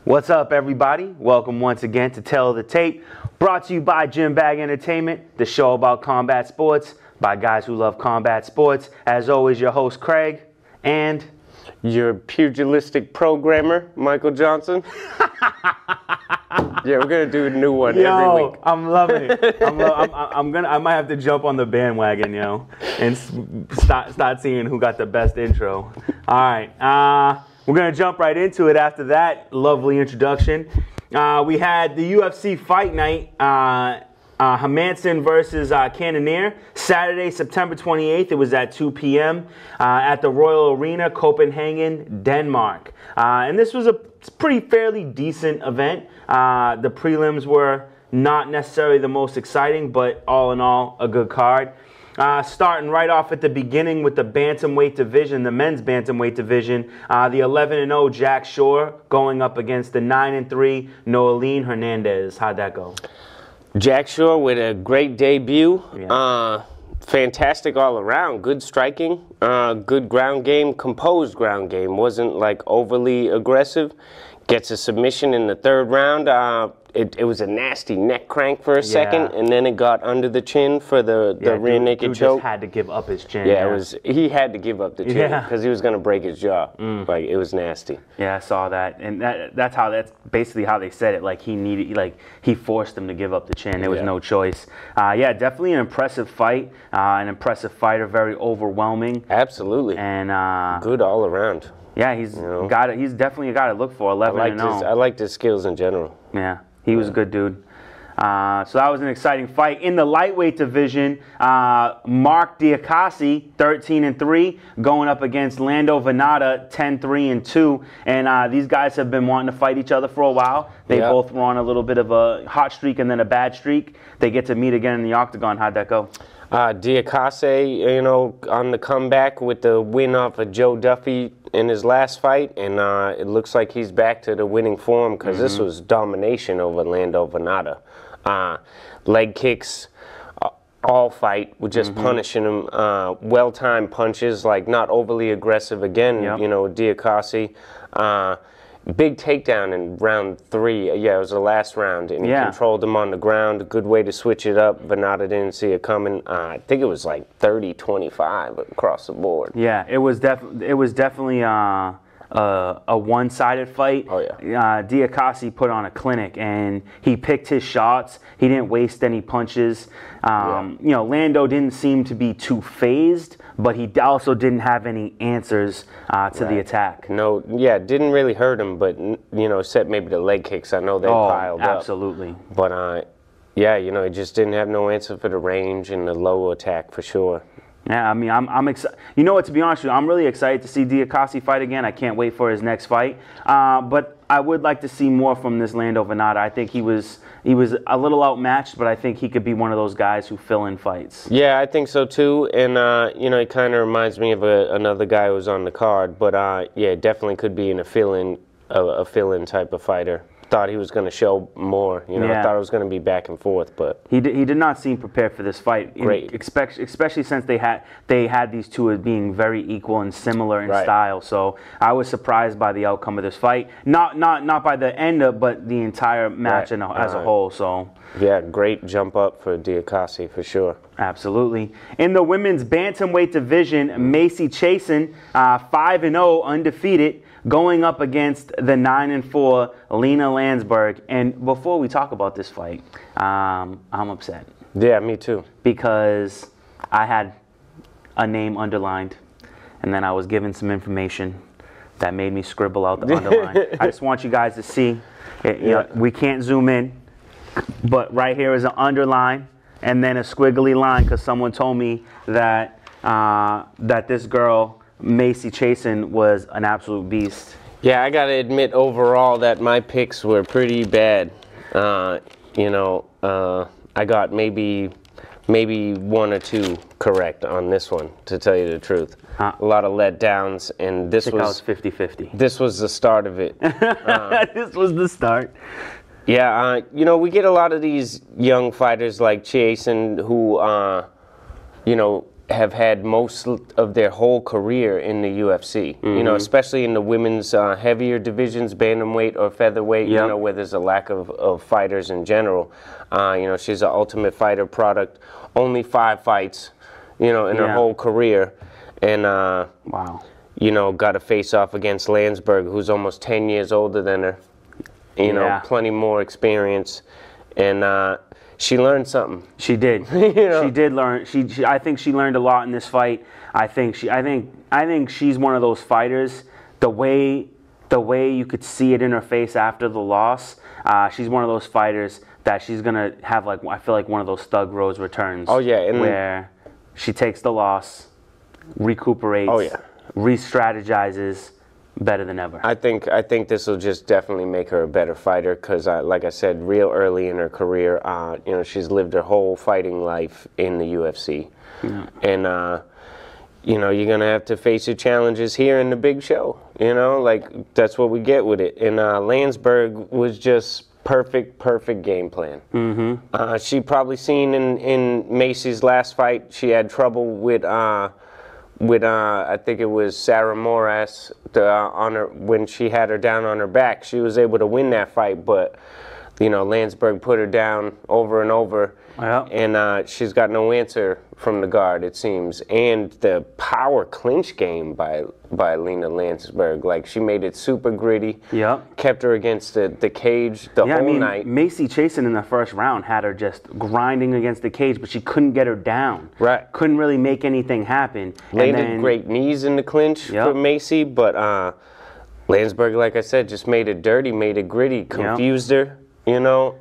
What's up, everybody? Welcome once again to Tell the Tape, brought to you by Gym Bag Entertainment, the show about combat sports by guys who love combat sports. As always, your host, Craig, and your pugilistic programmer, Michael Johnson. Yeah, we're gonna do a new one every week. I'm loving it. I might have to jump on the bandwagon, and start seeing who got the best intro. All right, we're gonna jump right into it after that lovely introduction. We had the UFC fight night. Hermansson versus Cannonier, Saturday, September 28th. It was at 2 p.m. At the Royal Arena, Copenhagen, Denmark. And this was a pretty fairly decent event. The prelims were not necessarily the most exciting, but all in all, a good card. Starting right off at the beginning with the bantamweight division, the men's bantamweight division, the 11-0 Jack Shore going up against the 9-3 Noeline Hernandez. How'd that go? Jack Shore with a great debut. Yeah. Fantastic all around. Good striking, good ground game, composed ground game. Wasn't like overly aggressive. Gets a submission in the third round. It was a nasty neck crank for a second, and then it got under the chin for the rear naked dude choke. Just had to give up his chin. Yeah, he had to give up the chin because he was going to break his jaw. Like, it was nasty. Yeah, I saw that, and that's basically how they said it. Like, he forced him to give up the chin. There was no choice. Yeah, definitely an impressive fight. An impressive fighter, very overwhelming. Absolutely. And good all around. Yeah, he's definitely a guy to look for. 11-0. I liked his skills in general. Yeah, he was a good dude. So that was an exciting fight. In the lightweight division, Mark Diakasi, 13-3, going up against Lando Venata, 10-3-2. And these guys have been wanting to fight each other for a while. They both were on a little bit of a hot streak and then a bad streak. They get to meet again in the octagon. How'd that go? Diakase, on the comeback with the win off of Joe Duffy in his last fight, and it looks like he's back to the winning form because this was domination over Lando Venata. Leg kicks all fight, with just punishing him. Well-timed punches, like not overly aggressive again, Diakase. Big takedown in round 3. Yeah, it was the last round, and he controlled him on the ground. A good way to switch it up. Venata didn't see it coming. I think it was like 30-25 across the board. Yeah, it was definitely a one-sided fight. Oh yeah. Diakase put on a clinic, and he picked his shots. He didn't waste any punches. Lando didn't seem to be too phased, but he also didn't have any answers to the attack. No, didn't really hurt him, but except maybe the leg kicks. I know they piled up. Absolutely. But he just didn't have no answer for the range and the low attack for sure. Yeah, I mean, I'm excited. You know what? To be honest with you, I'm really excited to see Diakase fight again. I can't wait for his next fight. But I would like to see more from this Lando Venata. I think he was a little outmatched, but I think he could be one of those guys who fill in fights. Yeah, I think so too. And he kind of reminds me of another guy who was on the card. But definitely could be in a fill-in type of fighter. Thought he was going to show more. I thought it was going to be back and forth, but he did not seem prepared for this fight. Great, especially since they had these two as being very equal and similar in style. So I was surprised by the outcome of this fight. Not by the end of, but the entire match as a whole. So yeah, great jump up for Diakase for sure. Absolutely. In the women's bantamweight division, Macy Chasen, 5-0, undefeated, going up against the 9-4 Lena Landsberg. And before we talk about this fight, I'm upset. Yeah, me too. Because I had a name underlined, and then I was given some information that made me scribble out the underline. I just want you guys to see. We can't zoom in, but right here is an underline and then a squiggly line because someone told me that this girl, Macy Chasen, was an absolute beast. Yeah, I gotta admit overall that my picks were pretty bad. I got maybe 1 or 2 correct on this one, to tell you the truth. A lot of letdowns, and this was 50-50. This was the start of it. This was the start. Yeah, we get a lot of these young fighters like Chasen who, have had most of their whole career in the UFC. You know, especially in the women's heavier divisions, bantamweight or featherweight. You know, where there's a lack of fighters in general. You know, she's an Ultimate Fighter product. Only 5 fights, you know, in her whole career, and wow. You know, got to face off against Landsberg, who's almost 10 years older than her. You know, plenty more experience, and she learned something. She did. You know? She did learn. I think she learned a lot in this fight. I think she's one of those fighters. The way you could see it in her face after the loss. She's one of those fighters that she's gonna have, like, I feel like one of those Thug Rose returns. Oh yeah, where she takes the loss, recuperates. Oh yeah. Re-strategizes better than ever. I think this will just definitely make her a better fighter because, like I said, real early in her career, you know, she's lived her whole fighting life in the UFC, and you know, you're gonna have to face your challenges here in the big show. You know, like that's what we get with it. And Landsberg was just perfect game plan. She probably seen in Macy's last fight, she had trouble with I think it was Sarah Moras on her when she had her down on her back. She was able to win that fight, but you know, Landsberg put her down over and over, and she's got no answer from the guard, it seems. And the power clinch game by Lena Landsberg, like she made it super gritty. Kept her against the cage the whole night. Macy Chasen in the first round had her just grinding against the cage, but she couldn't get her down. Couldn't really make anything happen. Landed great knees in the clinch for Macy, but Landsberg, like I said, just made it dirty, made it gritty, confused her. You know,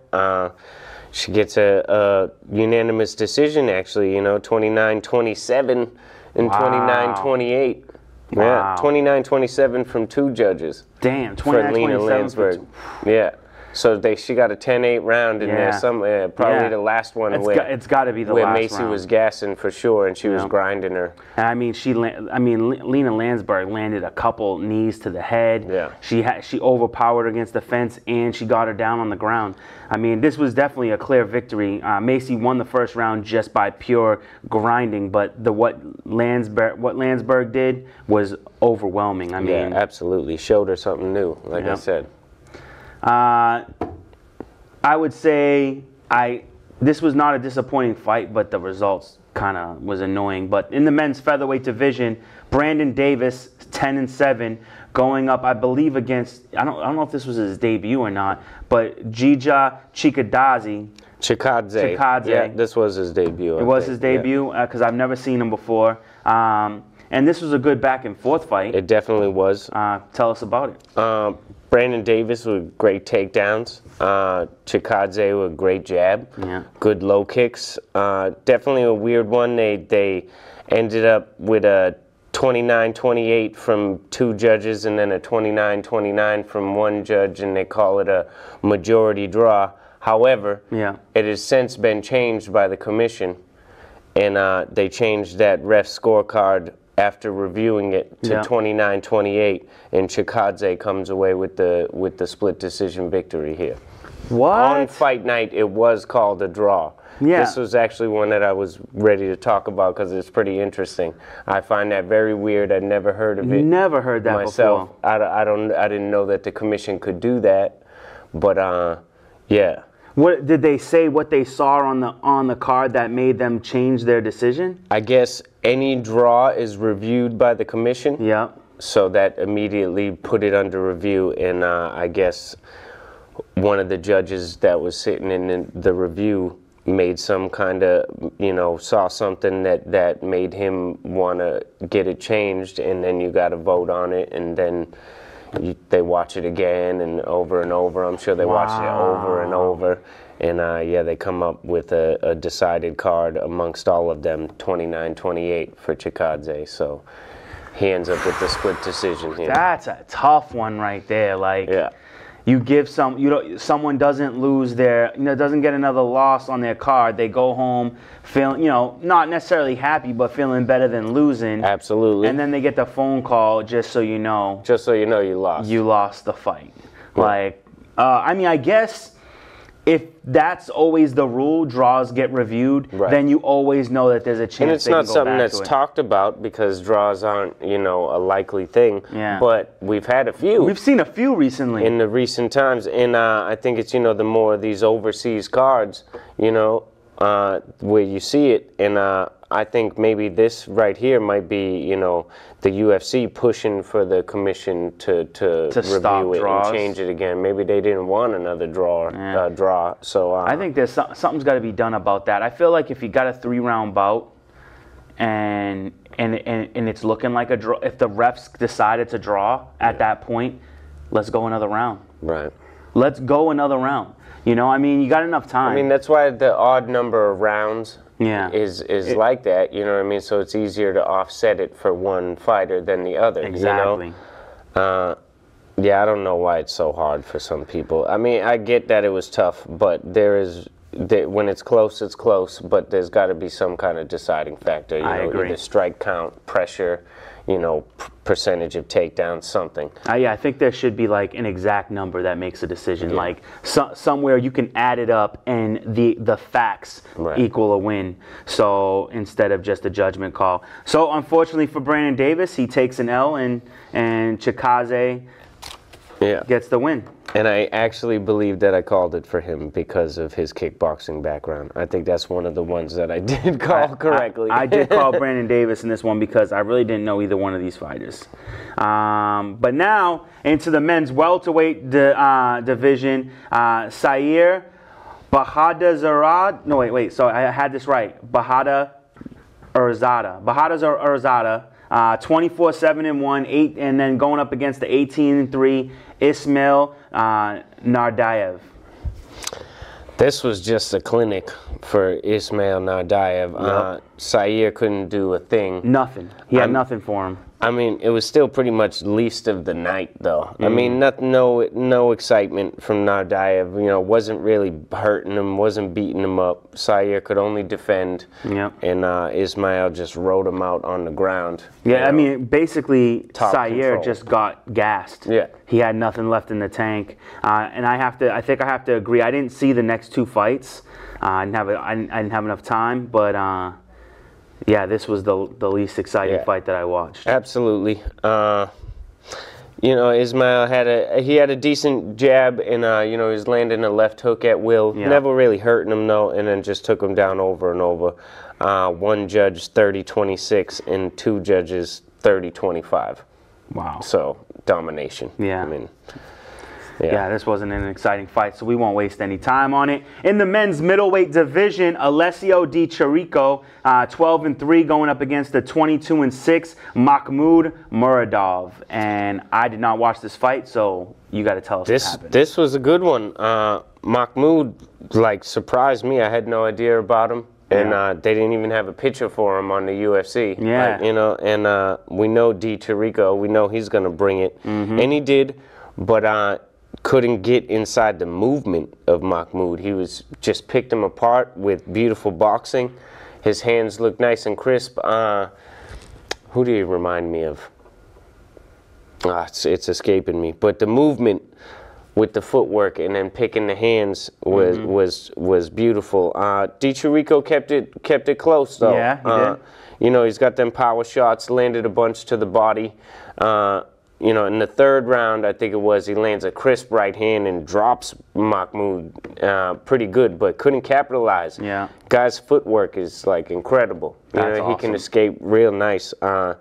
she gets a unanimous decision, actually, you know, 29-27 and 29-28. Yeah, 29-27 from 2 judges. Damn, 29-27 for Lena Landsberg. Yeah. So she got a 10-8 round in there somewhere, probably the last one it's got to be the last where Macy was gassing for sure, and she was grinding her. And I mean, Lena Landsberg landed a couple knees to the head. She overpowered against the fence, and she got her down on the ground. I mean, this was definitely a clear victory. Macy won the first round just by pure grinding, but what Landsberg did was overwhelming. I mean, absolutely showed her something new, like I said. I would say this was not a disappointing fight, but the results kind of was annoying. But in the men's featherweight division, Brandon Davis, 10-7, going up, I believe, against, I don't know if this was his debut or not, but Jija Chikadze. Yeah, this was his debut. It was his debut because I've never seen him before. And this was a good back and forth fight. It definitely was. Tell us about it. Brandon Davis with great takedowns. Chikadze with great jab. Good low kicks. Definitely a weird one. They ended up with a 29-28 from 2 judges and then a 29-29 from 1 judge, and they call it a majority draw. However, it has since been changed by the commission, and they changed that ref scorecard after reviewing it to 29-28, and Chikadze comes away with the split decision victory here. What? On fight night, it was called a draw. This was actually one that I was ready to talk about because it's pretty interesting. I find that very weird. I'd never heard of it. Never heard that myself. before. I didn't know that the commission could do that, but yeah. What did they say? What they saw on the card that made them change their decision? I guess any draw is reviewed by the commission. So that immediately put it under review, and I guess one of the judges that was sitting in the review made some kind of, you know, saw something that made him want to get it changed, and then you got to vote on it, and then they watch it again and over. I'm sure they watched it over and over, and they come up with a decided card amongst all of them, 29-28 for Chikadze. So he ends up with the split decision here. That's a tough one right there. Like, you give someone doesn't lose doesn't get another loss on their card. They go home feeling, not necessarily happy, but feeling better than losing. Absolutely. And then they get the phone call, just so you know. Just so you know you lost. You lost the fight. Like, I mean, I guess if that's always the rule, draws get reviewed, then you always know that there's a chance. And it's not something that's talked about because draws aren't, you know, a likely thing. Yeah. But we've had a few. We've seen a few recently. In the recent times. And I think it's, you know, the more of these overseas cards, you know, where you see it. And I think maybe this right here might be, you know, the UFC pushing for the commission to review it and change it again. Maybe they didn't want another draw. So I think there's something's got to be done about that. I feel like if you got a 3-round bout and it's looking like a draw, if the refs decided to draw at that point, let's go another round. Right. Let's go another round. You know, I mean, you got enough time. I mean, that's why the odd number of rounds is like that, you know what I mean? So it's easier to offset it for one fighter than the other. Exactly. You know? Yeah, I don't know why it's so hard for some people. I mean, I get that it was tough, but when it's close, but there's got to be some kind of deciding factor. You know, agree. Either strike count, pressure, you know, percentage of takedowns, something. Yeah, I think there should be like an exact number that makes a decision. Like somewhere you can add it up and the facts equal a win. So instead of just a judgment call. So unfortunately for Brandon Davis, he takes an L and Chikaze gets the win. And I actually believe that I called it for him because of his kickboxing background. I think that's one of the ones that I did call correctly. I did call Brandon Davis in this one because I really didn't know either one of these fighters. But now into the men's welterweight division, Sair Bahadazarad. No, wait. So I had this right. Bahadazarad. 24-7-1, 8, and then going up against the 18-3 Ismail Nardayev. This was just a clinic for Ismail Nardayev. Sair couldn't do a thing. Nothing. He had nothing for him. I mean, it was still pretty much least of the night, though. I mean, no excitement from Nardayev. You know, wasn't really hurting him, wasn't beating him up. Sair could only defend, and Ismail just rode him out on the ground. Yeah, I mean, basically, Sair just got gassed. Yeah, he had nothing left in the tank, and I think I have to agree. I didn't see the next two fights. I didn't have enough time, but. Yeah, this was the least exciting fight that I watched. Absolutely. You know, Ismail had a decent jab, and you know, he was landing a left hook at will. Never really hurting him though, and then just took him down over and over. One judge 30-26, and two judges 30-25. Wow. So domination. Yeah. I mean. Yeah, this wasn't an exciting fight, so we won't waste any time on it. In the men's middleweight division, Alessio Di Chirico, 12-3, going up against the 22-6 Mahmoud Muradov. And I did not watch this fight, so you got to tell us what happened. This was a good one. Mahmoud, like, surprised me. I had no idea about him. And they didn't even have a picture for him on the UFC. Yeah. Like, you know, and we know Di Chirico. We know he's going to bring it. And he did, but couldn't get inside the movement of Mahmoud. He was just picked him apart with beautiful boxing. His hands looked nice and crisp. Who do you remind me of? It's escaping me. But the movement with the footwork and then picking the hands was beautiful. Di Chirico kept it close though. Yeah, he did. You know, he's got them power shots, landed a bunch to the body. You know, in the third round, I think it was, he lands a crisp right hand and drops Mahmoud pretty good, but couldn't capitalize. Yeah. Guy's footwork is, like, incredible. That's awesome. He can escape real nice. And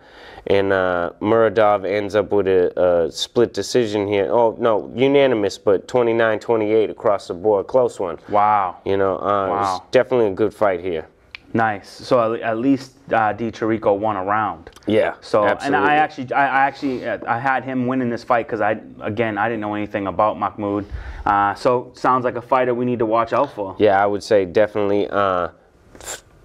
Muradov ends up with a split decision here. Oh, no, unanimous, but 29-28 across the board. Close one. Wow. You know, it's definitely a good fight here. Nice. So at least Di Chirico won a round. Yeah. So absolutely. And I had him winning this fight because I didn't know anything about Mahmoud. So sounds like a fighter we need to watch out for. Yeah, I would say definitely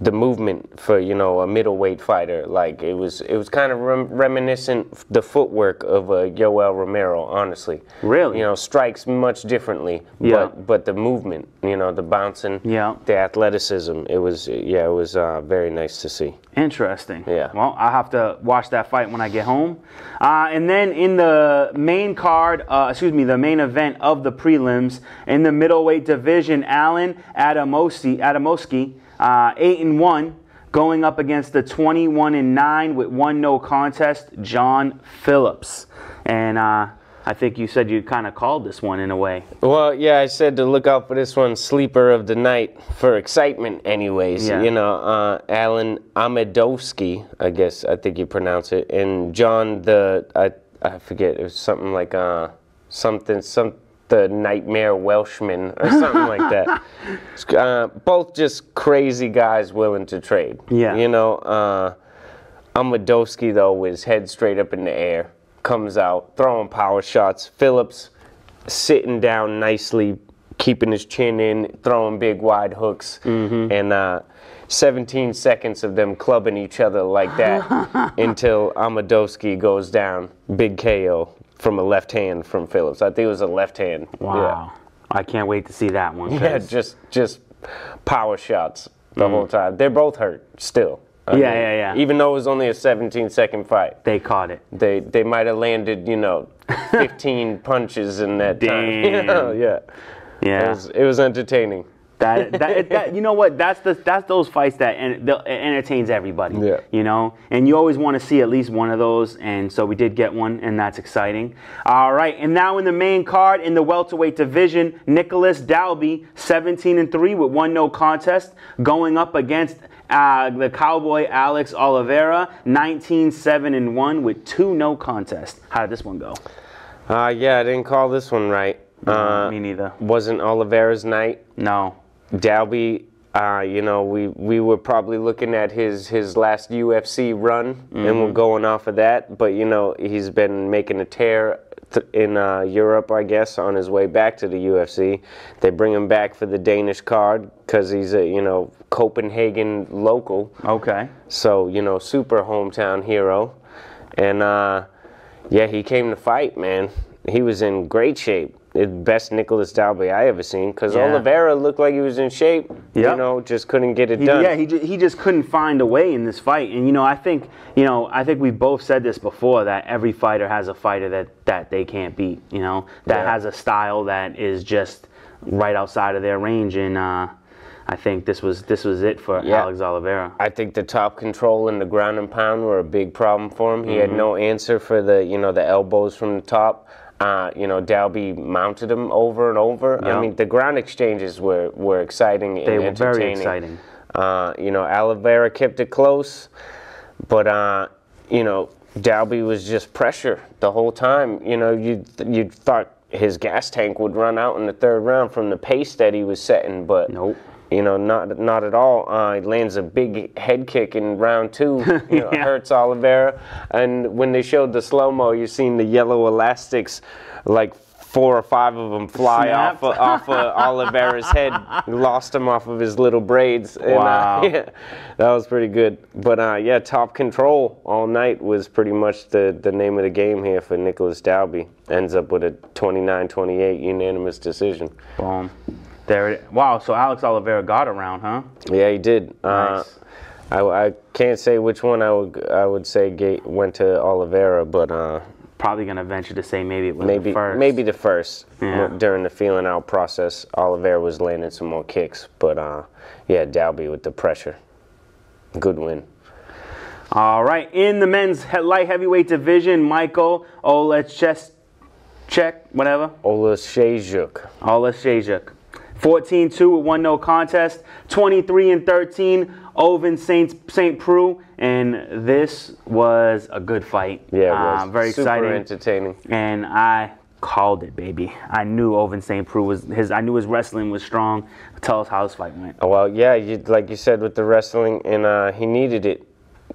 the movement for, you know, a middleweight fighter. Like, it was kind of reminiscent the footwork of Yoel Romero, honestly. Really? You know, strikes much differently, but the movement, you know, the bouncing, the athleticism, it was very nice to see. Interesting. Yeah. Well, I'll have to watch that fight when I get home. And then in the main card, the main event of the prelims, in the middleweight division, Alan Adamoski, 8-1, going up against the 21-9 with 1 no contest, John Phillips. And I think you said you kind of called this one in a way. Well, yeah, I said to look out for this one, sleeper of the night, for excitement anyways. Yeah. You know, Alan Amedowski, I think you pronounce it, and John I forget, it was something like the Nightmare Welshman or something like that. Both just crazy guys willing to trade. Yeah. You know, Amedowski, though, with his head straight up in the air, comes out, throwing power shots. Phillips sitting down nicely, keeping his chin in, throwing big wide hooks. And 17 seconds of them clubbing each other like that until Amedowski goes down. Big KO from a left hand from Phillips. I think it was a left hand. Wow. Yeah. I can't wait to see that one. Yeah, just power shots the whole time. They're both hurt still. I mean, even though it was only a 17-second fight. They caught it. They might have landed, 15 punches in that time. Yeah. It was entertaining. That you know what? That's those fights that entertains everybody. Yeah. And you always want to see at least one of those, and so we did get one, and that's exciting. All right, and now in the main card in the welterweight division, Nicholas Dalby, 17-3 with 1 no contest, going up against the Cowboy Alex Oliveira, 19-7-1 with 2 no contests. How did this one go? I didn't call this one right. Me neither. Wasn't Oliveira's night. No. Dalby, we were probably looking at his last UFC run, and we're going off of that. But, he's been making a tear in Europe, I guess, on his way back to the UFC. They bring him back for the Danish card because he's a, Copenhagen local. Okay. So, super hometown hero. And, he came to fight, man. He was in great shape. The best Nicholas Dalby I ever seen, because Oliveira looked like he was in shape. Just couldn't get it done. Yeah, he just couldn't find a way in this fight. And I think we both said this before, that every fighter has a fighter that they can't beat. That has a style that is just right outside of their range. And I think this was it for Alex Oliveira. I think the top control and the ground and pound were a big problem for him. He had no answer for the the elbows from the top. Dalby mounted him over and over. Yep. I mean, the ground exchanges were exciting and entertaining. They were very exciting. Oliveira kept it close, but Dalby was just pressure the whole time. You thought his gas tank would run out in the 3rd round from the pace that he was setting, but nope. Not at all. He lands a big head kick in round 2. Hurts Oliveira. And when they showed the slow-mo, you seen the yellow elastics, like 4 or 5 of them fly off of Oliveira's head. Lost him off of his little braids. And, wow. That was pretty good. But top control all night was pretty much the name of the game here for Nicholas Dalby. Ends up with a 29-28 unanimous decision. Boom. Wow, so Alex Oliveira got around, huh? Yeah, he did. Nice. I can't say which one I would say went to Oliveira, but probably gonna venture to say maybe it was the first. Maybe the first. Yeah. During the feeling out process, Oliveira was landing some more kicks, but Dalby with the pressure. Good win. All right, in the men's light heavyweight division, Michael Oleksiejczuk, 14-2 with 1 no contest, 23-13, Ovince St. Preux, and this was a good fight. Yeah, it was. Very exciting. Super entertaining. And I called it, baby. I knew Ovince St. Preux I knew his wrestling was strong. Tell us how this fight went. Well, yeah, like you said with the wrestling, and he needed it.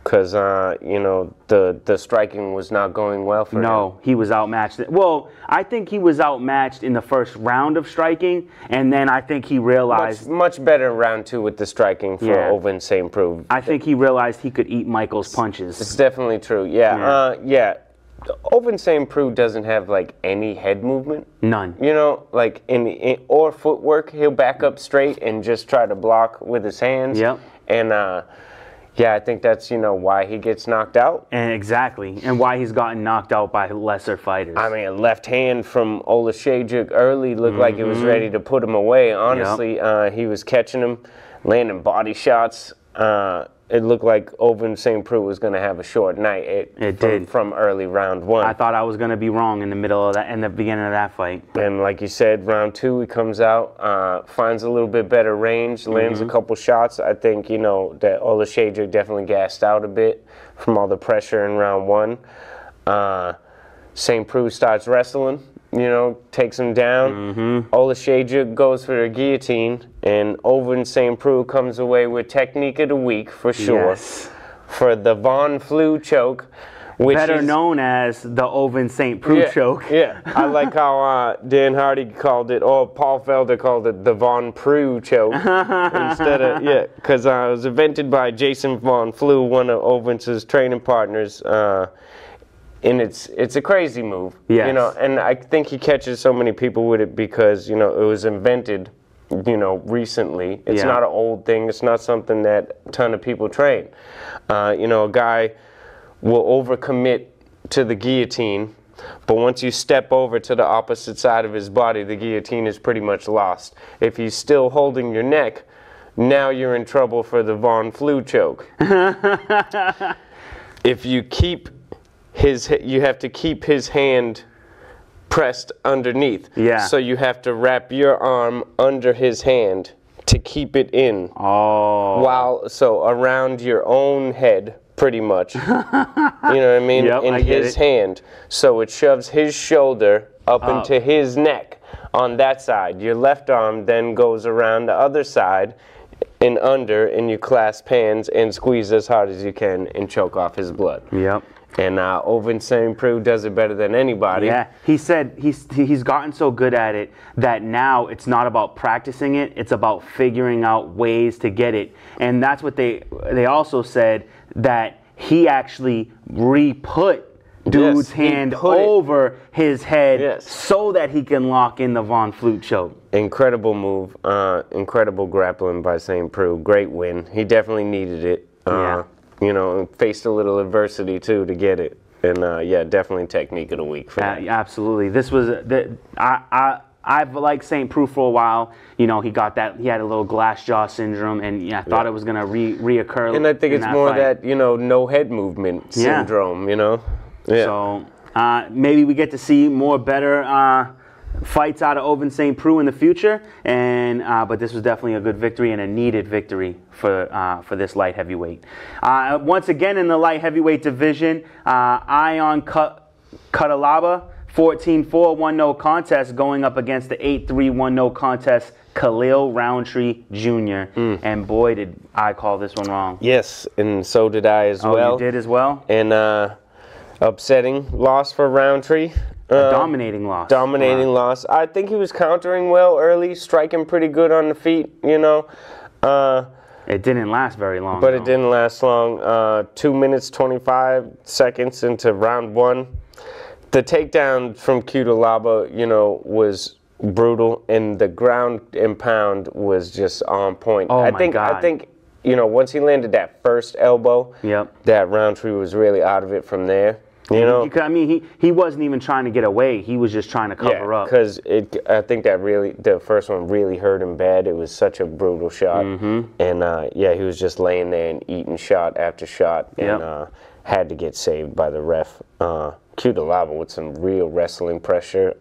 because you know, the striking was not going well for him. No, he was outmatched. Well, I think he was outmatched in the first round of striking, and then I think he realized much better round 2 with the striking for Ovin St. Preux. I think he realized he could eat Michael's punches. It's definitely true. Ovin St. Preux doesn't have like any head movement. None. You know, like in or footwork. He'll back up straight and just try to block with his hands. Yep. And yeah, I think that's, you know, why he gets knocked out. And exactly, and why he's gotten knocked out by lesser fighters. I mean, a left hand from Oleksiejczuk early looked like it was ready to put him away. Honestly, he was catching him, landing body shots. It looked like Ovin St. Preux was going to have a short night. It did from early round 1. I thought I was going to be wrong in the middle of that, in the beginning of that fight. And like you said, round 2, he comes out, finds a little bit better range, lands a couple shots. I think, you know, that Oleksiejczuk definitely gassed out a bit from all the pressure in round 1. St. Preux starts wrestling, you know, takes him down. Oleksiejczuk goes for a guillotine, and Ovin St. Preux comes away with technique of the week for sure. Yes. For the Von Flue choke. Which better known as the Ovin St. Preux choke. Yeah, I like how Dan Hardy called it, or Paul Felder called it the Von Preux choke instead of, because it was invented by Jason Von Flue, one of Ovin's training partners. And it's a crazy move, you know, and I think he catches so many people with it because, you know, it was invented, you know, recently. It's not an old thing. It's not something that a ton of people train. You know, a guy will overcommit to the guillotine, but once you step over to the opposite side of his body, the guillotine is pretty much lost. If he's still holding your neck, now you're in trouble for the Von Flue choke. If you keep you have to keep his hand pressed underneath. So you have to wrap your arm under his hand to keep it in. So around your own head, pretty much. You know what I mean? In his hand. So it shoves his shoulder up into his neck on that side. Your left arm then goes around the other side and under, and you clasp hands and squeeze as hard as you can and choke off his blood. And Ovin St. Preux does it better than anybody. He said he's gotten so good at it that now it's not about practicing it, it's about figuring out ways to get it. And that's what they also said, that he actually re-put dude's hand over his head so that he can lock in the Von Flue choke. Incredible move. Incredible grappling by St. Preux. Great win. He definitely needed it. You know, and faced a little adversity too to get it, and yeah, definitely technique of the week for that. Absolutely, this was I've liked St. Preux for a while. You know, he got that, he had a little glass jaw syndrome, and I thought it was gonna reoccur. And I think it's more that, you know, no head movement syndrome. You know, So maybe we get to see more better fights out of Ovin St. Preux in the future, and but this was definitely a good victory and a needed victory for this light heavyweight. Once again in the light heavyweight division, Ion Cutelaba, 14-4, 1-0 contest, going up against the 8-3, 1-0 contest, Khalil Roundtree Jr. And boy, did I call this one wrong. Yes, and so did I as well. Oh, you did as well? And upsetting loss for Roundtree. A dominating loss. Dominating loss. I think he was countering well early, striking pretty good on the feet, you know. It didn't last very long. But it didn't last long. 2 minutes, 25 seconds into round 1. The takedown from Cutelaba, you know, was brutal, and the ground and pound was just on point. Oh, my God. I think, you know, once he landed that first elbow, that Roundtree was really out of it from there. You know, I mean, he wasn't even trying to get away. He was just trying to cover up. Because I think that really, the first one really hurt him bad. It was such a brutal shot, and yeah, he was just laying there and eating shot after shot, and had to get saved by the ref. Cutelaba with some real wrestling pressure,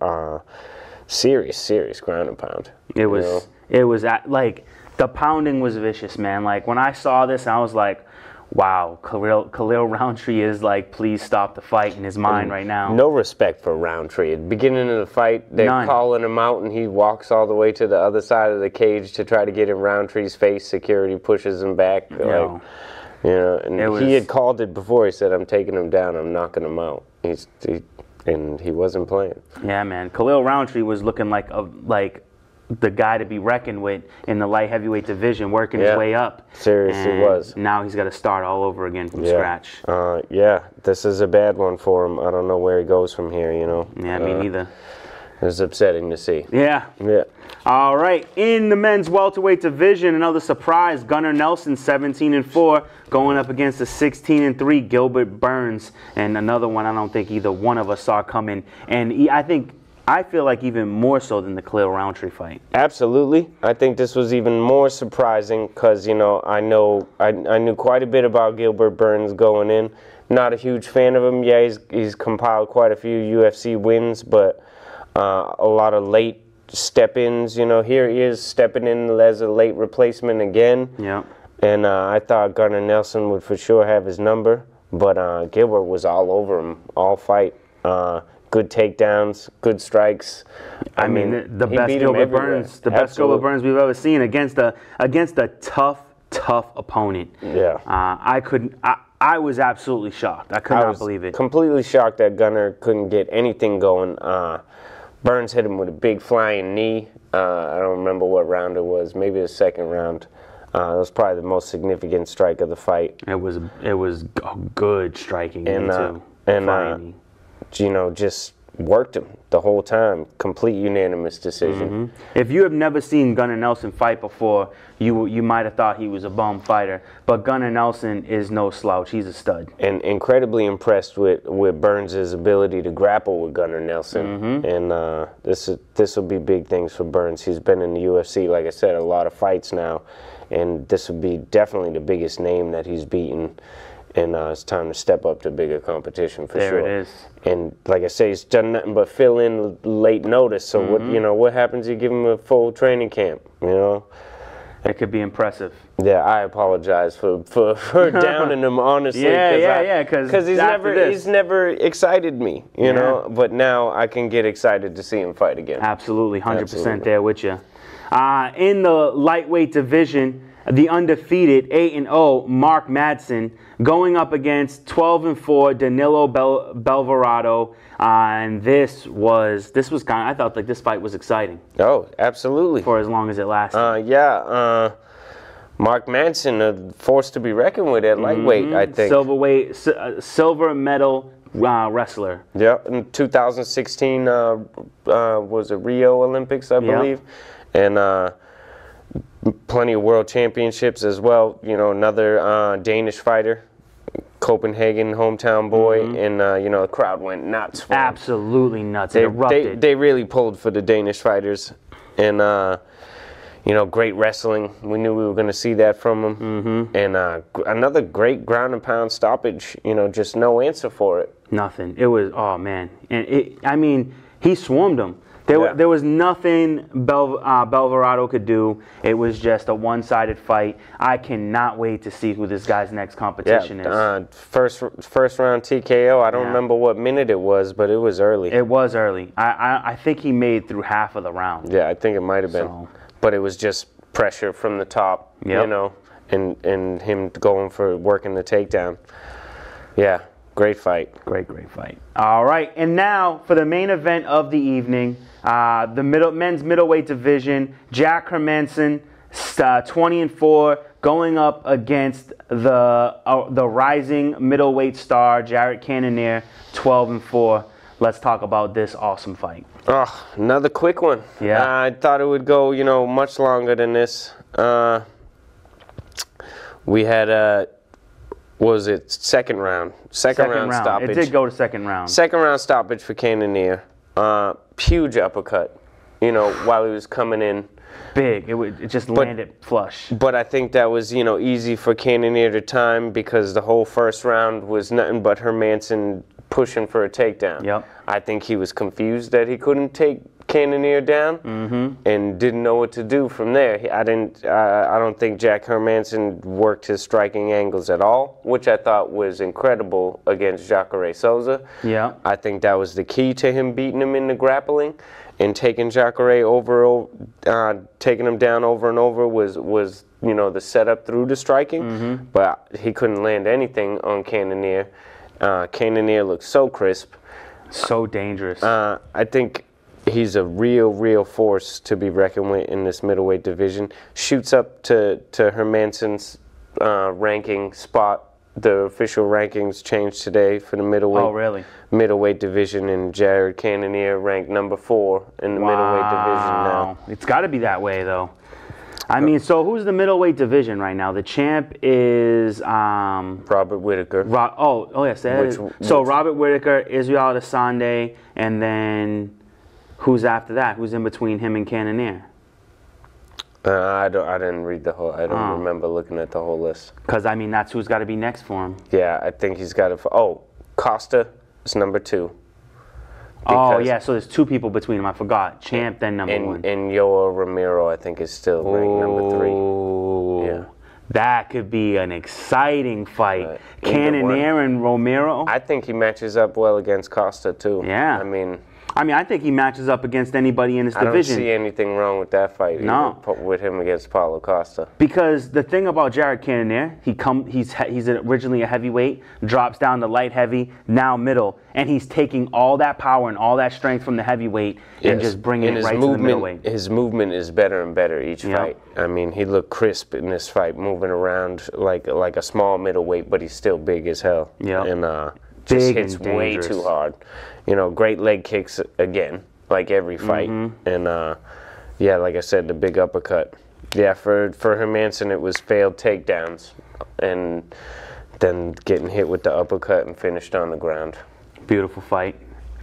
serious ground and pound. It was like the pounding was vicious, man. Like when I saw this, I was like, wow, Khalil Roundtree is like, please stop the fight in his mind right now. No respect for Roundtree. At the beginning of the fight, they're calling him out, and he walks all the way to the other side of the cage to try to get in Roundtree's face. Security pushes him back. Like, You know, and he had called it before. He said, "I'm taking him down. I'm knocking him out." And he wasn't playing. Yeah, man. Khalil Roundtree was looking like the guy to be reckoned with in the light heavyweight division, working his way up. Seriously was. Now he's got to start all over again from scratch. Yeah, this is a bad one for him. I don't know where he goes from here, you know. Yeah, me neither. It's upsetting to see. Yeah. Yeah. All right, in the men's welterweight division, another surprise. Gunnar Nelson, 17-4, going up against the 16-3 Gilbert Burns, and another one I don't think either one of us saw coming. And I feel like even more so than the Khalil Roundtree fight. Absolutely. I think this was even more surprising because, you know, I knew quite a bit about Gilbert Burns going in. Not a huge fan of him. Yeah, he's compiled quite a few UFC wins, but a lot of late step-ins. You know, here he is stepping in as a late replacement again. Yeah. And I thought Gunnar Nelson would for sure have his number, but Gilbert was all over him all fight. Good takedowns, good strikes. I mean, the best Gilbert Burns, best Gilbert Burns we've ever seen against a tough opponent. Yeah. I was absolutely shocked. I could not believe it. Completely shocked that Gunnar couldn't get anything going. Burns hit him with a big flying knee. I don't remember what round it was. Maybe the second round. It was probably the most significant strike of the fight. It was good striking. You know, just worked him the whole time. Complete unanimous decision. If you have never seen Gunnar Nelson fight before, you might have thought he was a bum fighter. But Gunnar Nelson is no slouch. He's a stud. And incredibly impressed with Burns' ability to grapple with Gunnar Nelson. And this will be big things for Burns. He's been in the UFC, like I said, a lot of fights now. And this will be definitely the biggest name that he's beaten. And it's time to step up to bigger competition for sure. There it is. And like I say, he's done nothing but fill in late notice. So what happens? You give him a full training camp. You know, it could be impressive. Yeah, I apologize for downing him honestly. Because he's never excited me. You know, but now I can get excited to see him fight again. Absolutely, 100% there with you. In the lightweight division, the undefeated 8-0 Mark Madsen going up against 12-4 Danilo Belvarado, and this was kind of, I thought like this fight was exciting. Oh, absolutely. For as long as it lasted. Mark Madsen, a force to be reckoned with at lightweight, I think. Silver medal wrestler. Yeah, in 2016 was it Rio Olympics, I believe, and plenty of world championships as well. You know, another Danish fighter, Copenhagen hometown boy, and you know, the crowd went nuts for him. Absolutely nuts. It erupted. They really pulled for the Danish fighters, and you know, great wrestling. We knew we were going to see that from him, and another great ground and pound stoppage. You know, just no answer for it. Nothing. It was, oh man, and I mean, he swarmed him. There was nothing Belvarado could do. It was just a one-sided fight. I cannot wait to see who this guy's next competition is. First round TKO. I don't remember what minute it was, but it was early. It was early. I think he made through half of the round. Yeah, I think it might have been. So. But it was just pressure from the top, you know, and him going for working the takedown. Yeah, great fight. Great fight. All right, and now for the main event of the evening. The men's middleweight division, Jack Hermansson, 20-4, going up against the rising middleweight star, Jared Cannonier, 12-4. Let's talk about this awesome fight. Oh, another quick one. Yeah. I thought it would go, you know, much longer than this. We had what was it? Second round stoppage. It did go to second round. Second round stoppage for Cannonier. Huge uppercut, you know, while he was coming in. Big. It just landed flush. But I think that was, you know, easy for Cannonier to time because the whole first round was nothing but Hermansson pushing for a takedown. Yep. I think he was confused that he couldn't take Cannonier down and didn't know what to do from there. I don't think Jack Hermansson worked his striking angles at all, which I thought was incredible against Jacare Souza. Yeah. I think that was the key to him beating him in the grappling. and taking Jacare taking him down over and over was the setup through the striking, but he couldn't land anything on Cannonier. Cannonier looks so crisp. So dangerous. I think he's a real force to be reckoned with in this middleweight division. Shoots up to Hermansson's ranking spot. The official rankings changed today for the middleweight division, and Jared Cannonier ranked number 4 in the middleweight division now. It's got to be that way, though. I mean, so who's the middleweight division right now? The champ is Robert Whittaker. Yes. So Robert Whittaker, Israel Adesanya, and then who's after that? Who's in between him and Cannonier? I didn't read the whole. I don't remember looking at the whole list. Because I mean, that's who's got to be next for him. Yeah, I think he's got to. Costa is number 2. Oh yeah, so there's 2 people between them. I forgot. Champ, then number 1. And Yoel Romero, I think, is still ranked number 3. Yeah. That could be an exciting fight. Right. Cannonier and Romero. I think he matches up well against Costa too. Yeah. I think he matches up against anybody in his division. I don't see anything wrong with that fight. No. With him against Paulo Costa. Because the thing about Jared Cannonier, he's originally a heavyweight, drops down to light heavy, now middle, and he's taking all that power and all that strength from the heavyweight and just bringing it right to the middleweight. His movement is better and better each fight. I mean, he looked crisp in this fight, moving around like a small middleweight, but he's still big as hell. Yeah. And just hits way too hard. Great leg kicks again, like every fight. And like I said, the big uppercut. Yeah, for Hermansson, it was failed takedowns and then getting hit with the uppercut and finished on the ground. Beautiful fight.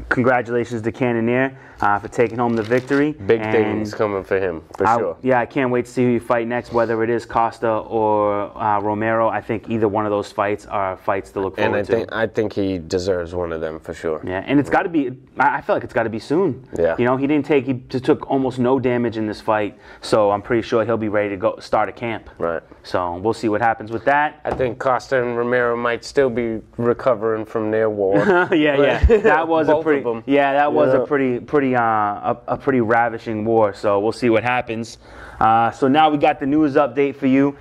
Congratulations to Cannonier for taking home the victory. Big things coming for him, for sure. Yeah, I can't wait to see who you fight next, whether it is Costa or Romero. I think either one of those fights are fights to look forward to. I think he deserves one of them for sure. Yeah, and it's got to be, I feel like it's got to be soon. Yeah. He just took almost no damage in this fight, so I'm pretty sure he'll be ready to go start a camp. Right. So we'll see what happens with that. I think Costa and Romero might still be recovering from their war. Yeah. That was a pretty ravishing war. So we'll see what happens. So now we got the news update for you.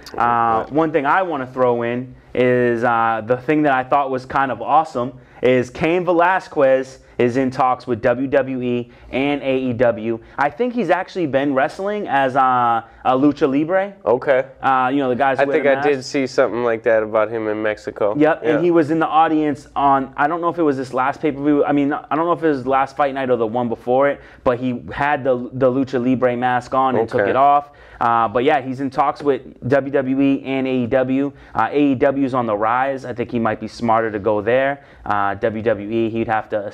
One thing I want to throw in is the thing that I thought was kind of awesome is Cain Velasquez is in talks with WWE and AEW. I think he's actually been wrestling as a lucha libre. Okay. The guys. I think I did see something like that about him in Mexico. Yep, yeah. And he was in the audience on, I don't know if it was this last pay-per-view. I mean, I don't know if it was last fight night or the one before it, but he had the lucha libre mask on and took it off. But yeah, he's in talks with WWE and AEW. AEW's on the rise. I think he might be smarter to go there. WWE, he'd have to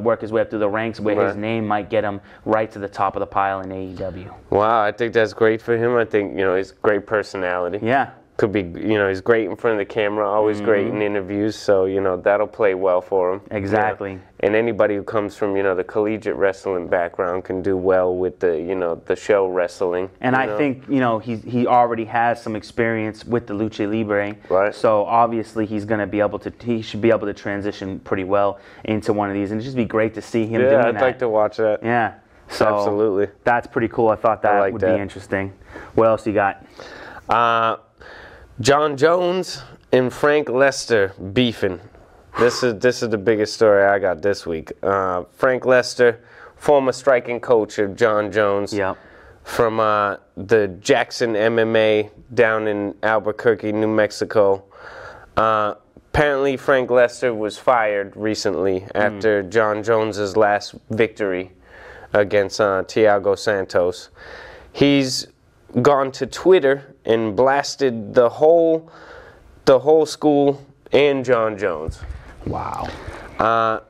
work his way up through the ranks where his name might get him right to the top of the pile in AEW. Wow, I think that's great for him. I think, he's great personality. Yeah. Could be, he's great in front of the camera, always great in interviews, so, that'll play well for him. Exactly. And anybody who comes from, the collegiate wrestling background can do well with the, the show wrestling. And I think, he already has some experience with the lucha libre. Right. So obviously he should be able to transition pretty well into one of these, and it'd just be great to see him doing that. Yeah, I'd like to watch that. Yeah. So absolutely. That's pretty cool. I thought that would be interesting. What else you got? Jon Jones and Frank Lester beefing. This is the biggest story I got this week. Frank Lester, former striking coach of Jon Jones, from the Jackson MMA down in Albuquerque, New Mexico. Apparently, Frank Lester was fired recently after Jon Jones's last victory against Thiago Santos. He's gone to Twitter and blasted the whole school and Jon Jones. Wow.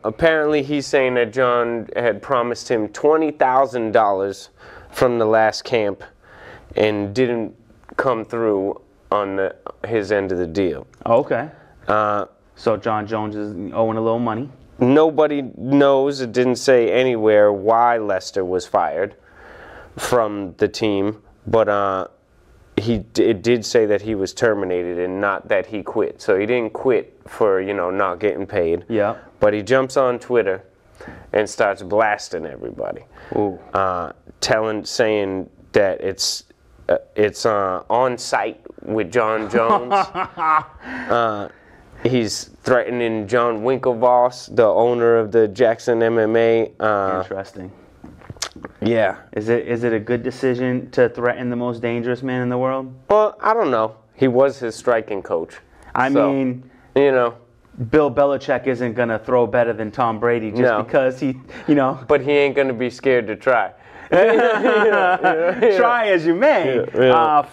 Apparently he's saying that Jon had promised him $20,000 from the last camp and didn't come through on his end of the deal. Okay. So Jon Jones is owing a little money. Nobody knows, it didn't say anywhere why Lester was fired from the team. But it did say that he was terminated and not that he quit. So he didn't quit for, not getting paid. Yeah. But he jumps on Twitter and starts blasting everybody. Ooh. Saying that it's on site with Jon Jones. He's threatening John Winklevoss, the owner of the Jackson MMA. Interesting. Yeah. Is it a good decision to threaten the most dangerous man in the world? Well, I don't know. He was his striking coach. I mean, you know, Bill Belichick isn't gonna throw better than Tom Brady just because he, But he ain't gonna be scared to try. Try as you may.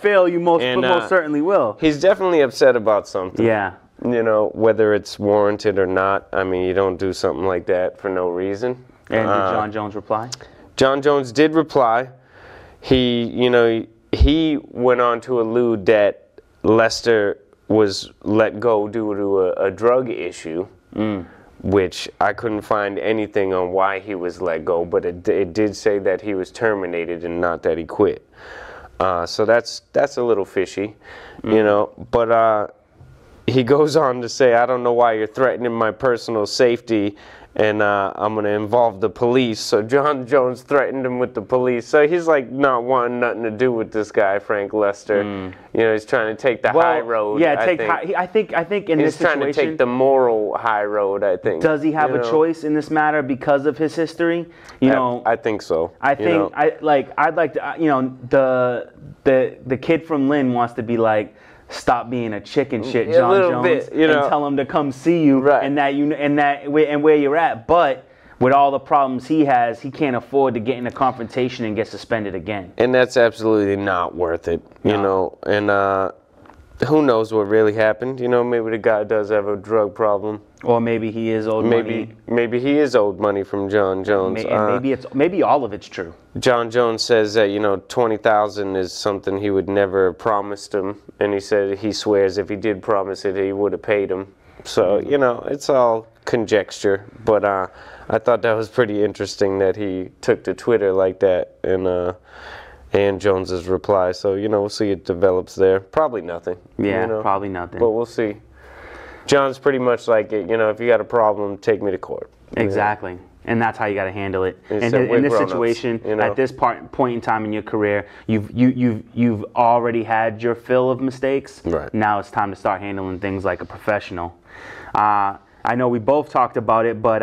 Fail you most certainly will. He's definitely upset about something. Yeah. Whether it's warranted or not. I mean, you don't do something like that for no reason. And did Jon Jones reply? Jon Jones did reply. He went on to allude that Lester was let go due to a drug issue, which I couldn't find anything on why he was let go, but it did say that he was terminated and not that he quit. So that's a little fishy, But he goes on to say, I don't know why you're threatening my personal safety, and I'm going to involve the police. So Jon Jones threatened him with the police. So he's like not wanting nothing to do with this guy, Frank Lester. He's trying to take the high road. Yeah, I think in this situation, he's trying to take the moral high road, I think. Does he have a choice in this matter because of his history? I think so. I think I'd like to the kid from Lynn wants to be like, stop being a chicken shit, Jon Jones, and tell him to come see you, and where you're at. But with all the problems he has, he can't afford to get in a confrontation and get suspended again. And that's absolutely not worth it, And who knows what really happened? Maybe the guy does have a drug problem. Or maybe he is owed money. Maybe he is owed money from Jon Jones. Maybe all of it's true. Jon Jones says that $20,000 is something he would never promised him, and he said he swears if he did promise it, he would have paid him. So it's all conjecture. But I thought that was pretty interesting that he took to Twitter like that, and Jones's reply. So we'll see it develops there. Probably nothing. Yeah, probably nothing. But we'll see. John's pretty much like it, if you got a problem, take me to court. Exactly. And that's how you got to handle it. And in this situation, at this point in time in your career, you've already had your fill of mistakes. Right. Now it's time to start handling things like a professional. I know we both talked about it, but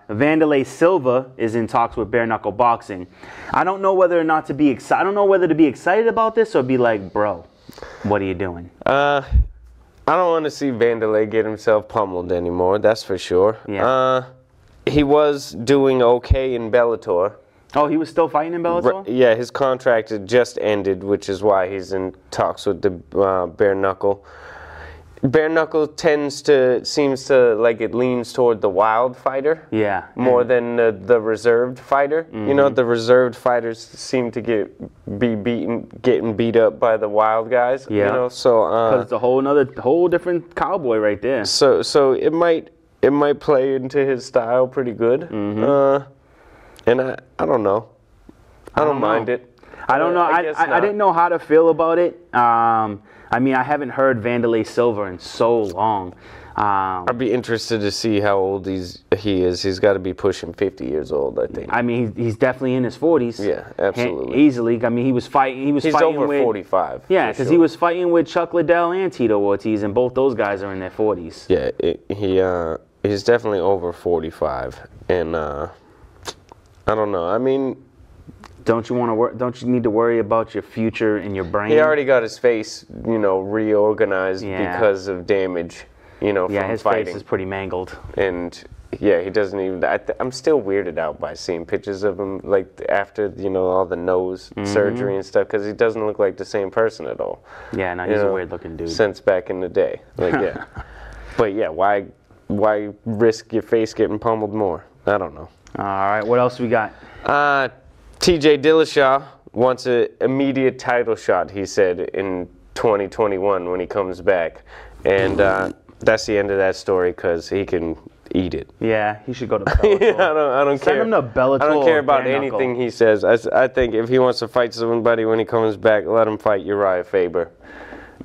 Vanderlei Silva is in talks with bare knuckle boxing. I don't know whether to be excited about this or be like, bro, what are you doing? I don't want to see Vanderlei get himself pummeled anymore, that's for sure. Yeah. He was doing okay in Bellator. Oh, he was still fighting in Bellator? Yeah, his contract had just ended, which is why he's in talks with the bare knuckle. Bare knuckle seems to like it leans toward the wild fighter. Yeah. More than the reserved fighter. The reserved fighters seem to getting beat up by the wild guys. Yeah. So because it's a whole different cowboy right there. So it might play into his style pretty good. And I don't know. I don't mind it. I don't know. I didn't know how to feel about it. I mean, I haven't heard Vanderlei Silva in so long. I'd be interested to see how old he is. He's got to be pushing 50 years old, I think. I mean, he's definitely in his 40s. Yeah, absolutely. Easily. I mean, he's fighting over 45. Yeah, because he was fighting with Chuck Liddell and Tito Ortiz, and both those guys are in their 40s. Yeah, he's definitely over 45, and I don't know. I mean, don't you need to worry about your future and your brain? He already got his face, reorganized because of damage, from his fighting. face is pretty mangled. And he doesn't even. I'm still weirded out by seeing pictures of him like after all the nose surgery and stuff, because he doesn't look like the same person at all. Yeah, no, he's a weird looking dude. Since back in the day, but why risk your face getting pummeled more? I don't know. All right, what else we got? TJ Dillashaw wants an immediate title shot, he said, in 2021 when he comes back. And that's the end of that story because he can eat it. Yeah, he should go to Bellator. I don't care. Send him to Bellator. I don't care about anything he says. I think if he wants to fight somebody when he comes back, let him fight Uriah Faber.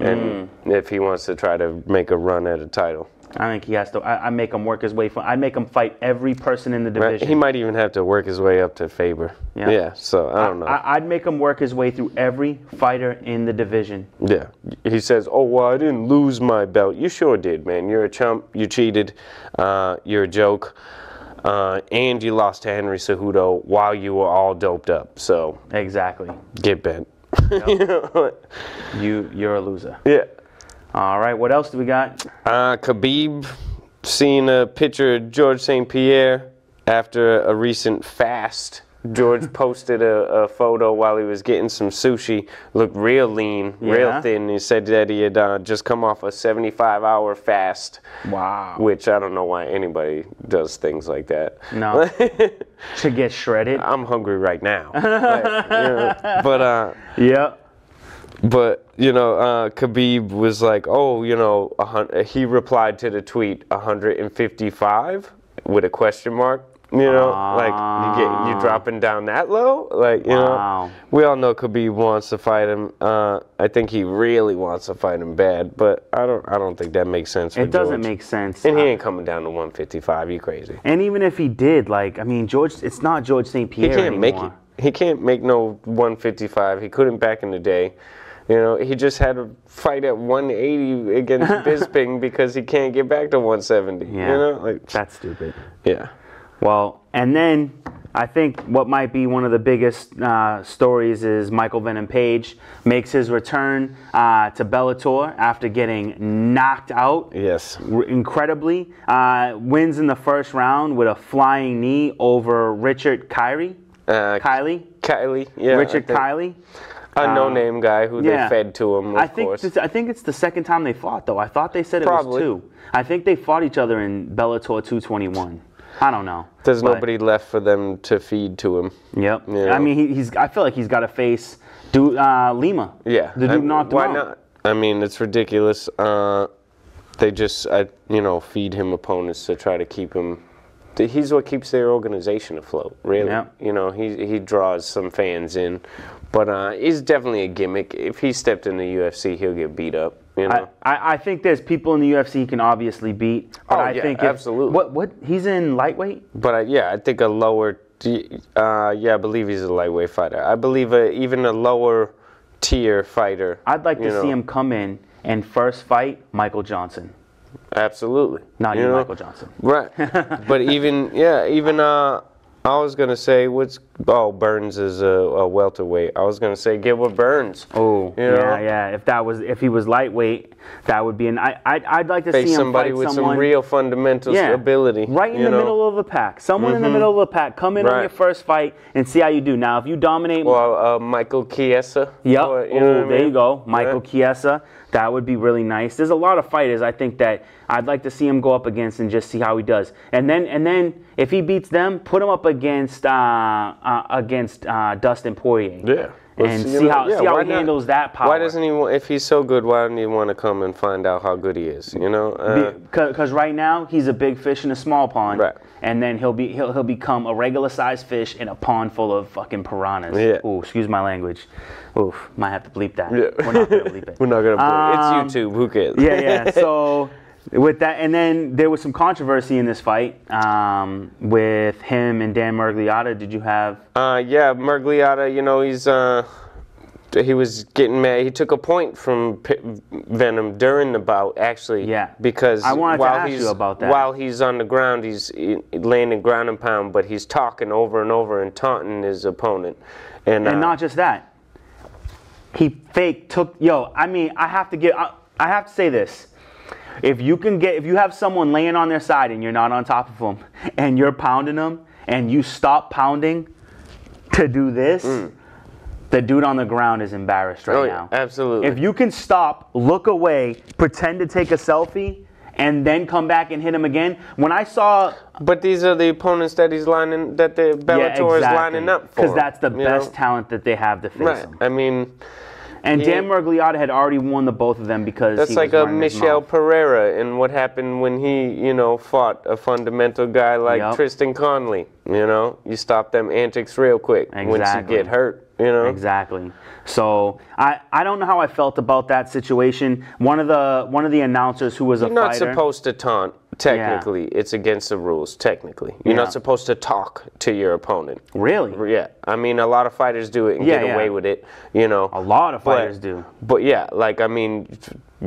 And if he wants to try to make a run at a title. I think he has to. I make him work his way. I'd make him fight every person in the division. Right. He might even have to work his way up to Faber. Yeah. So I don't know. I'd make him work his way through every fighter in the division. Yeah. He says, "Oh, well, I didn't lose my belt." You sure did, man. You're a chump. You cheated. You're a joke. And you lost to Henry Cejudo while you were all doped up. So exactly. Get bent. Yep. You're a loser. Yeah. All right, what else do we got? Khabib, seen a picture of George St. Pierre after a recent fast. George posted a photo while he was getting some sushi. Looked real lean, real thin. He said that he had just come off a 75-hour fast. Wow. Which I don't know why anybody does things like that. No. To get shredded. I'm hungry right now. But yeah. But, Khabib was like, oh, he replied to the tweet, 155 with a question mark. Like you dropping down that low? Like, we all know Khabib wants to fight him. I think he really wants to fight him bad, but I don't think that makes sense for George. It doesn't make sense. And he ain't coming down to 155. You crazy. And even if he did, George, it's not George St. Pierre anymore. He can't anymore. make it. He can't make no 155. He couldn't back in the day. He just had a fight at 180 against Bisping because he can't get back to 170. Yeah. That's stupid. Yeah. Well, and then I think what might be one of the biggest stories is Michael Venom Page makes his return to Bellator after getting knocked out. Yes. Incredibly. Wins in the first round with a flying knee over Richard Kiley. Kiley, yeah. Richard Kiley. A no-name guy who they fed to him, of course. I think it's the second time they fought, though. I thought they said it was 2. I think they fought each other in Bellator 221. I don't know. There's nobody left for them to feed to him. Yep. I mean, I feel like he's got to face Lima. Yeah. The dude knocked him out. Why not? I mean, it's ridiculous. They just, feed him opponents to try to keep him. He's what keeps their organization afloat, really. Yeah. He draws some fans in. But he's definitely a gimmick. If he stepped in the UFC, he'll get beat up. I think there's people in the UFC he can obviously beat. But I think absolutely. What? He's in lightweight? But I think a lower. I believe he's a lightweight fighter. I believe even a lower tier fighter. I'd like to see him come in and first fight Michael Johnson. Absolutely. Not you, Michael Johnson. Right. But even I was gonna say Burns is a welterweight. I was gonna say Gilbert Burns. Oh, yeah. If he was lightweight, that would be I'd like to see him somebody with some real fundamental ability. Right in the middle of the pack. Someone in the middle of the pack. Come in on your first fight and see how you do. Now, if you dominate, Michael Chiesa. Yep. There you go, Michael Chiesa. That would be really nice. There's a lot of fighters I think that I'd like to see him go up against and just see how he does. And then if he beats them, put him up against Dustin Poirier. Yeah. And see how he handles that power. Why doesn't he? If he's so good, why doesn't he want to come and find out how good he is? Because right now he's a big fish in a small pond. Right. And then he'll become a regular sized fish in a pond full of fucking piranhas. Yeah. Ooh, excuse my language. Oof, might have to bleep that. Yeah. We're not gonna bleep it. We're not gonna bleep it. It's YouTube. Who cares? Yeah. So with that, and then there was some controversy in this fight with him and Dan Miragliotta. Did you have? Miragliotta. He was getting mad. He took a point from Venom during the bout, actually. Yeah. Because I wanted to ask you about that. While he's on the ground, he's landing ground and pound, but he's talking over and over and taunting his opponent. And not just that. He took. I have to say this. If you have someone laying on their side and you're not on top of them, and you're pounding them, and you stop pounding to do this, the dude on the ground is embarrassed right now. Absolutely. If you can stop, look away, pretend to take a selfie, and then come back and hit him again. When I saw... But these are the opponents that the Bellator is lining up for. Because that's the best talent that they have to face him. I mean... And Dan Miragliotta had already won the both of them because that's like a Michel Pereira and what happened when he, fought a fundamental guy like Tristan Conley. You stop them antics real quick once you get hurt. You know? Exactly. So I don't know how I felt about that situation. One of the announcers who was a fighter. You're not supposed to taunt. Technically, it's against the rules. Technically, you're not supposed to talk to your opponent. Really? Yeah. I mean, a lot of fighters do it and get away with it. You know. A lot of fighters do. But yeah, like I mean,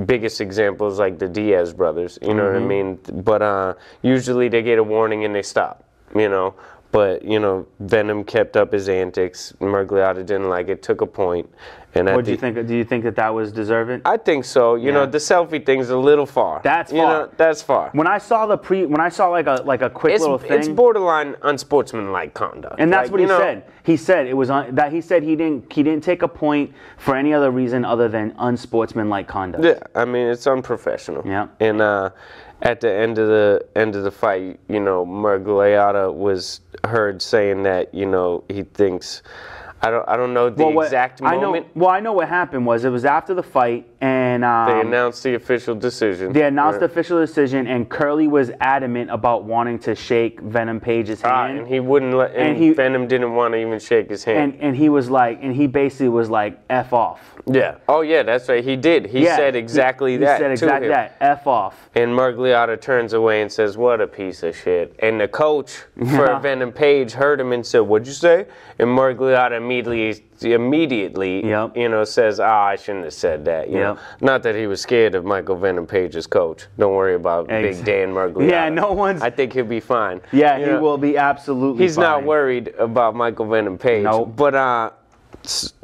biggest example is like the Diaz brothers. You know what I mean? But usually they get a warning and they stop. You know. But, you know, Venom kept up his antics. Mergliata didn't like it, took a point. And what do you think? Do you think that was deserving? I think so. You know, the selfie thing's a little far. That's far. You know, that's far. When I saw like a quick little thing, it's borderline unsportsmanlike conduct. And that's what he said. He said it was that he said he didn't take a point for any other reason other than unsportsmanlike conduct. Yeah, I mean it's unprofessional. Yeah. And at the end of the fight, you know, Mergliata was heard saying that, you know, he thinks, I don't know the exact moment. I know what happened was it was after the fight, and they announced the official decision. They announced the official decision, and Curly was adamant about wanting to shake Venom Page's hand, and he wouldn't let. And Venom didn't want to even shake his hand. And he was like, and he basically was like, "F off." Yeah. Oh yeah, that's right. He did. He said exactly that. He said exactly that. F off. And Mergliata turns away and says, "What a piece of shit." And the coach for Venom Page heard him and said, "What'd you say?" And Mergliata immediately, you know, says, I shouldn't have said that. You know? Not that he was scared of Michael Venom Page's coach. Don't worry about Big Dan Mergliata. Yeah, no one's. I think he'll be fine. Yeah, he will be absolutely fine. He's not worried about Michael Venom Page. Nope. But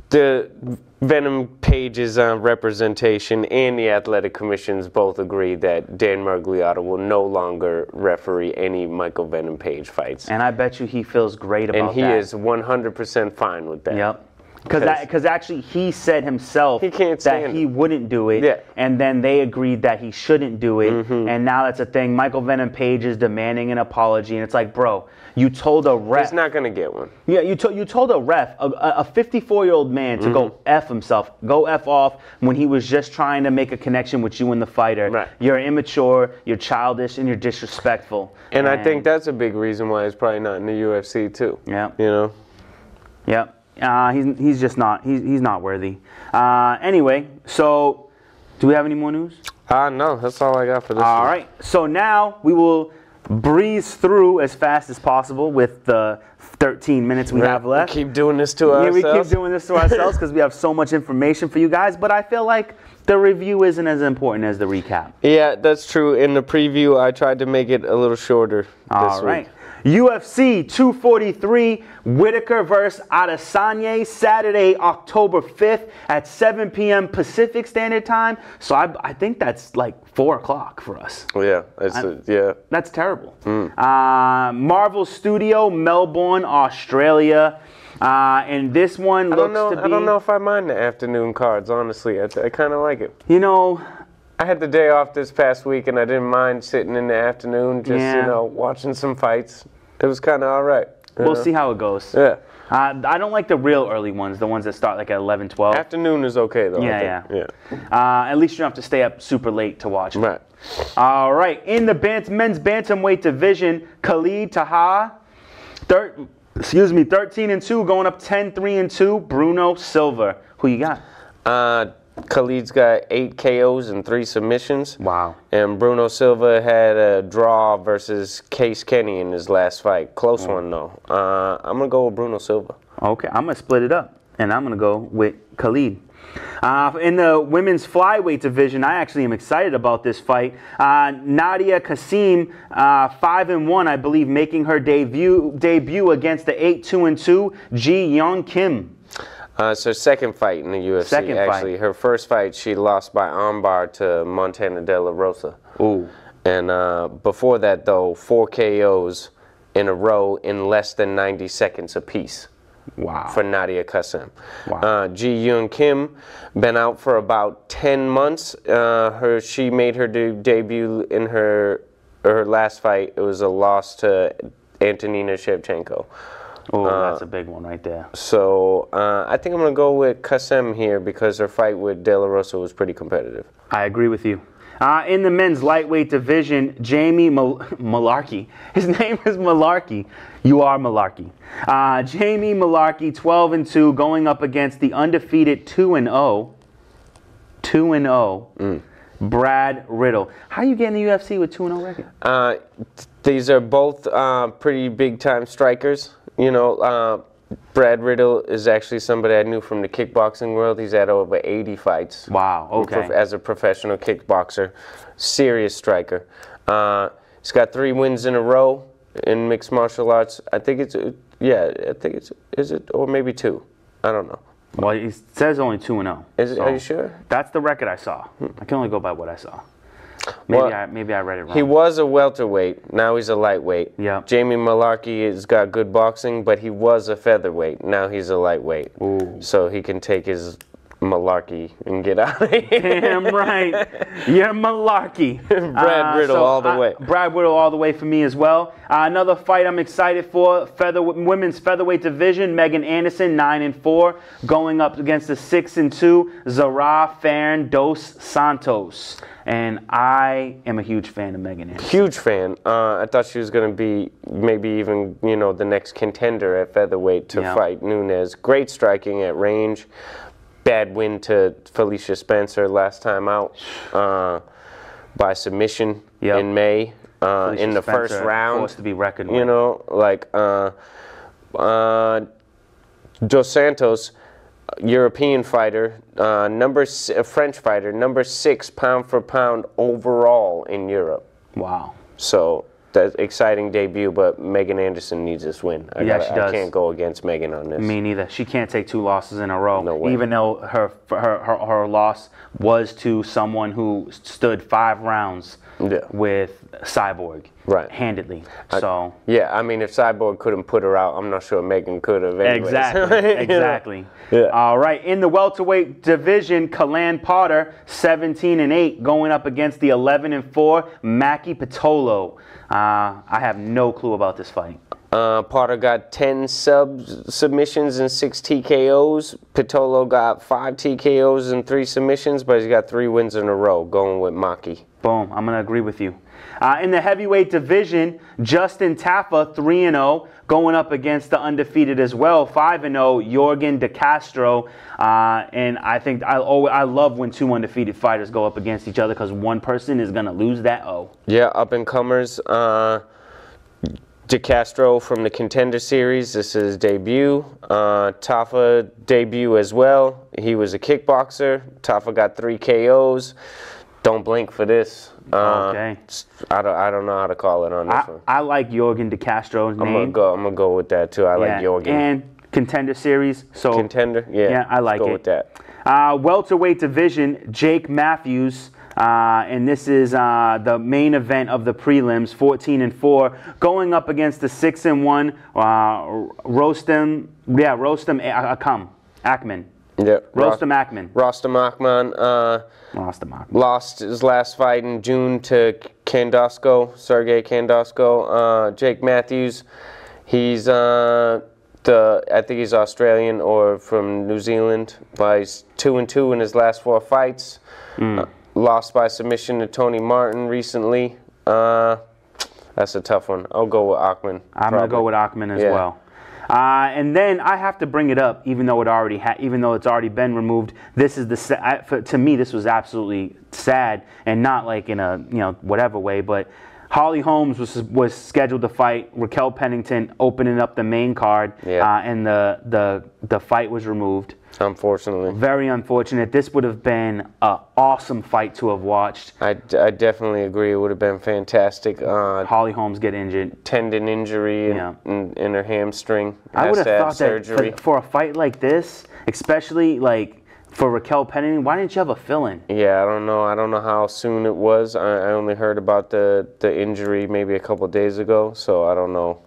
the Venom Page's representation and the athletic commissions both agree that Dan Mergliata will no longer referee any Michael Venom Page fights. And I bet you he feels great about that. And he is 100% fine with that. Yep. Because actually he said himself that he wouldn't do it, and then they agreed that he shouldn't do it, and now that's a thing. Michael Venom Page is demanding an apology, and it's like, bro, you told a ref. He's not going to get one. Yeah, you told a ref, a 54-year-old man, to go F himself, go F off when he was just trying to make a connection with you and the fighter. Right. You're immature, you're childish, and you're disrespectful. And I think that's a big reason why he's probably not in the UFC too. Yeah. You know? Yep. He's just not. He's not worthy. Anyway, so do we have any more news? No, that's all I got for this. All right. So now we will breeze through as fast as possible with the 13 minutes we have left. We keep doing this to ourselves. Yeah, we keep doing this to ourselves because we have so much information for you guys. But I feel like the review isn't as important as the recap. Yeah, that's true. In the preview, I tried to make it a little shorter this week. UFC 243, Whitaker versus Adesanya, Saturday, October 5th at 7 p.m. Pacific Standard Time. So I think that's like 4 o'clock for us. Yeah, that's terrible. Marvel Studio, Melbourne, Australia. And this one looks to be... I don't know if I mind the afternoon cards, honestly. I kind of like it. You know... I had the day off this past week, and I didn't mind sitting in the afternoon, just, you know, watching some fights. It was kind of all right. We'll see how it goes. Yeah. I don't like the real early ones, the ones that start like at 11, 12. Afternoon is okay, though. Yeah. At least you don't have to stay up super late to watch it. Right. All right. In the men's bantamweight division, Khalid Taha, 13-2, going up 10-3-2. Bruno Silva. Who you got? Khalid's got 8 KOs and 3 submissions. Wow. And Bruno Silva had a draw versus Case Kenny in his last fight. Close one, though. I'm going to go with Bruno Silva. Okay, I'm going to split it up, and I'm going to go with Khalid. In the women's flyweight division, I actually am excited about this fight. Nadia Kasim, 5-1, I believe, making her debut against the 8-2-2 Ji Young Kim. It's her second fight in the UFC, actually. Her first fight, she lost by armbar to Montana De La Rosa. Ooh. And before that, though, 4 KOs in a row in less than 90 seconds apiece. Wow. For Nadia Kassem. Wow. Ji Young Kim, been out for about 10 months. She made her debut in her last fight. It was a loss to Antonina Shevchenko. Oh, that's a big one right there. So I think I'm going to go with Kasem here because her fight with De La Rosa was pretty competitive. I agree with you. In the men's lightweight division, Jamie Malarkey. His name is Malarkey. You are Malarkey. Jamie Malarkey, 12-2, going up against the undefeated 2-0. 2-0. Brad Riddle. How you get in the UFC with 2-0 record? These are both pretty big-time strikers. You know, Brad Riddle is actually somebody I knew from the kickboxing world. He's had over 80 fights. Wow, okay. As a professional kickboxer. Serious striker. He's got 3 wins in a row in mixed martial arts. I think it's, is it, or maybe 2. I don't know. Well, it says only 2-0. Is it? Are you sure? That's the record I saw. I can only go by what I saw. Maybe I read it wrong. He was a welterweight. Now he's a lightweight. Yeah. Jamie Malarkey has got good boxing, but he was a featherweight. Now he's a lightweight. Ooh. So he can take his malarkey and get out of here. Damn right. You're malarkey. Brad Riddle all the way. Brad Riddle all the way for me as well. Another fight I'm excited for, women's featherweight division, Megan Anderson, 9-4, going up against the 6-2, Zara Fern dos Santos. And I am a huge fan of Megan Anderson. Huge fan. I thought she was going to be maybe even, you know, the next contender at featherweight to fight Nunes. Great striking at range. Bad win to Felicia Spencer last time out by submission in May in the first round. Forced to be reckoned with. You know, like Dos Santos, European fighter, French fighter, number 6 pound for pound overall in Europe. Wow. So that's exciting debut, but Megan Anderson needs this win. She does. I can't go against Megan on this. Me neither. She can't take 2 losses in a row. No way. Even though her loss was to someone who stood 5 rounds with Cyborg. Right. Handedly. So. Yeah, I mean, if Cyborg couldn't put her out, I'm not sure Megan could have. Exactly. Exactly. Yeah. All right. In the welterweight division, Kalan Potter, 17-8, going up against the 11-4 Mackie Pitolo. I have no clue about this fight. Potter got 10 submissions and 6 TKOs. Pitolo got 5 TKOs and 3 submissions, but he's got 3 wins in a row, going with Maki. Boom. I'm going to agree with you. In the heavyweight division, Justin Taffa, 3-0, going up against the undefeated as well, 5-0, Jorgen De Castro. And I think I love when 2 undefeated fighters go up against each other because one person is going to lose that O. Yeah, up-and-comers. De Castro from the Contender Series, this is his debut. Taffa debut as well. He was a kickboxer. Taffa got 3 KOs. Don't blink for this. Okay. I don't know how to call it on this one. I like Jorgen De Castro's name. I'm gonna go with that too. I like Jorgen. And Contender Series. So Contender, yeah. I like it. Go with that. Welterweight division, Jake Matthews. And this is the main event of the prelims, 14-4, going up against the 6-1 Rostam Akhman. Yeah, Rostam Akhman. Rostam Akhman lost his last fight in June to Sergey Kandosko. Jake Matthews, he's I think he's Australian or from New Zealand, but he's 2-2 in his last 4 fights. Lost by submission to Tony Martin recently. That's a tough one. I'll go with Akhman. I'm going to go with Akhman as well. And then I have to bring it up, even though it's already been removed. This is to me, this was absolutely sad, and not like in a whatever way. But Holly Holmes was scheduled to fight Raquel Pennington, opening up the main card, and the fight was removed. Unfortunately. Very unfortunate. This would have been an awesome fight to have watched. I definitely agree. It would have been fantastic. Holly Holmes get injured. Tendon injury in her hamstring. I would have thought surgery. that for a fight like this, especially like for Raquel Pennington, why didn't you have a fill-in? Yeah, I don't know. I don't know how soon it was. I only heard about the injury maybe a couple days ago, so I don't know.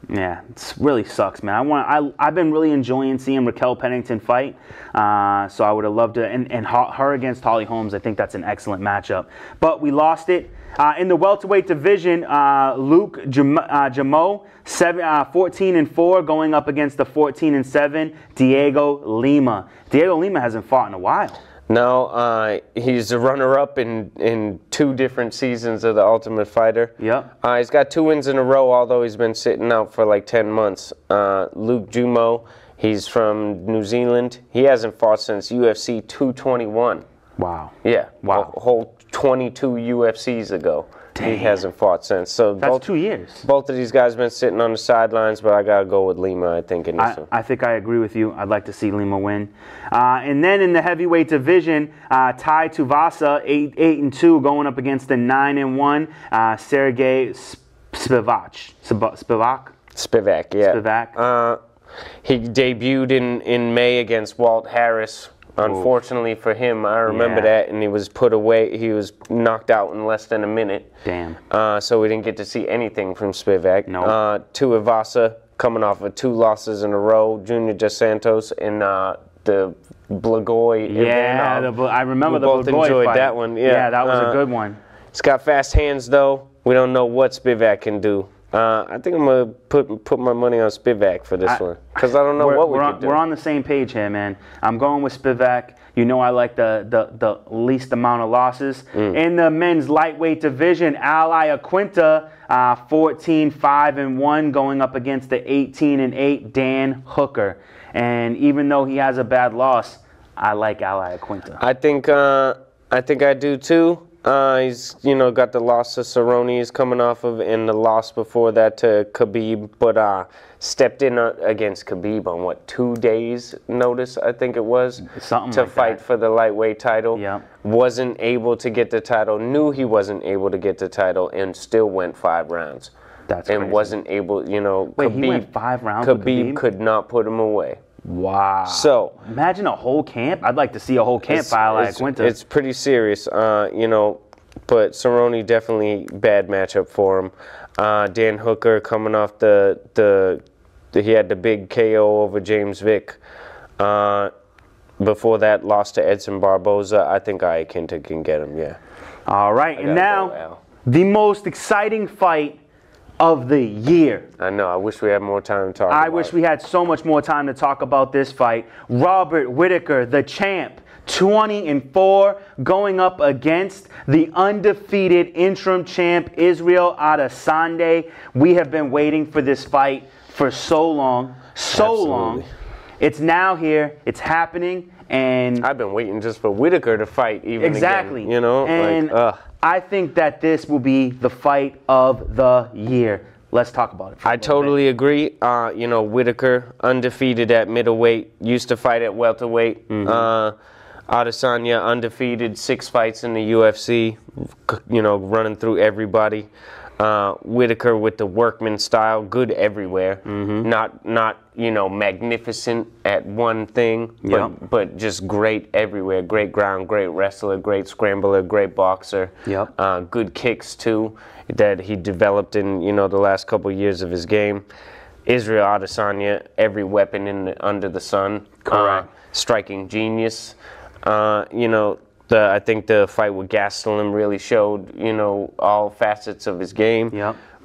Yeah, it really sucks, man. I've been really enjoying seeing Raquel Pennington fight. So I would have loved to, and her against Holly Holmes. I think that's an excellent matchup. But we lost it. In the welterweight division, Luke Jamo, 14-4, going up against the 14-7 Diego Lima. Diego Lima hasn't fought in a while. No, he's a runner-up in 2 different seasons of The Ultimate Fighter. Yep. He's got 2 wins in a row, although he's been sitting out for like 10 months. Luke Jumo, he's from New Zealand. He hasn't fought since UFC 221. Wow. Yeah. Wow. A whole 22 UFCs ago. Dang. He hasn't fought since. So that's 2 years. Both of these guys have been sitting on the sidelines, but I got to go with Lima, I think, in this one. I think I agree with you. I'd like to see Lima win. And then in the heavyweight division, Tai Tuivasa, 8-2, going up against the 9-1 Sergey Spivak. Spivak, yeah. Spivak. He debuted in May against Walt Harris. Unfortunately for him, I remember that, and he was put away. He was knocked out in less than a minute. Damn. So we didn't get to see anything from Spivak. No. Tuivasa coming off of 2 losses in a row. Junior Dos Santos and the Blagoy. Yeah, I remember the Blagoy both enjoyed fight. That one. Yeah, that was a good one. He's got fast hands, though. We don't know what Spivak can do. I think I'm going to put my money on Spivak for this one, because I don't know what we can do. We're on the same page here, man. I'm going with Spivak. You know I like the least amount of losses. In the men's lightweight division, Ally Aquinta, 14-5-1, going up against the 18-8 Dan Hooker. And even though he has a bad loss, I like Ally Aquinta. I think I do too. He's got the loss to Cerrone he's coming off of, and the loss before that to Khabib, but stepped in against Khabib on 2 days notice, I think it was, something to like fight that. for the lightweight title. Yeah. Wasn't able to get the title, knew he wasn't able to get the title, and still went 5 rounds. That's and crazy. Wasn't able, Wait, he went 5 rounds with Khabib could not put him away. Wow. So imagine a whole camp. I'd like to see a whole camp for Ally Aquinta. It's pretty serious, but Cerrone definitely bad matchup for him. Dan Hooker coming off he had the big KO over James Vick. Before that, lost to Edson Barboza. I think Iaquinta can get him, yeah. All right, and now the most exciting fight of the year. I know. I wish we had more time to talk about it. I wish we had so much more time to talk about this fight. Robert Whittaker, the champ, 20-4, going up against the undefeated interim champ, Israel Adesanya. We have been waiting for this fight for so long. Long. It's now here. It's happening. And I've been waiting just for Whittaker to fight even exactly. again. And I think that this will be the fight of the year. Let's talk about it. I totally agree. Whittaker, undefeated at middleweight, used to fight at welterweight. Adesanya, undefeated, 6 fights in the UFC, running through everybody. Whittaker with the workman style, good everywhere. Not magnificent at one thing, but just great everywhere. Great ground, great wrestler, great scrambler, great boxer. Good kicks too that he developed in the last couple years of his game. Israel Adesanya, every weapon under the sun. Correct. Striking genius. I think the fight with Gastelum really showed, all facets of his game.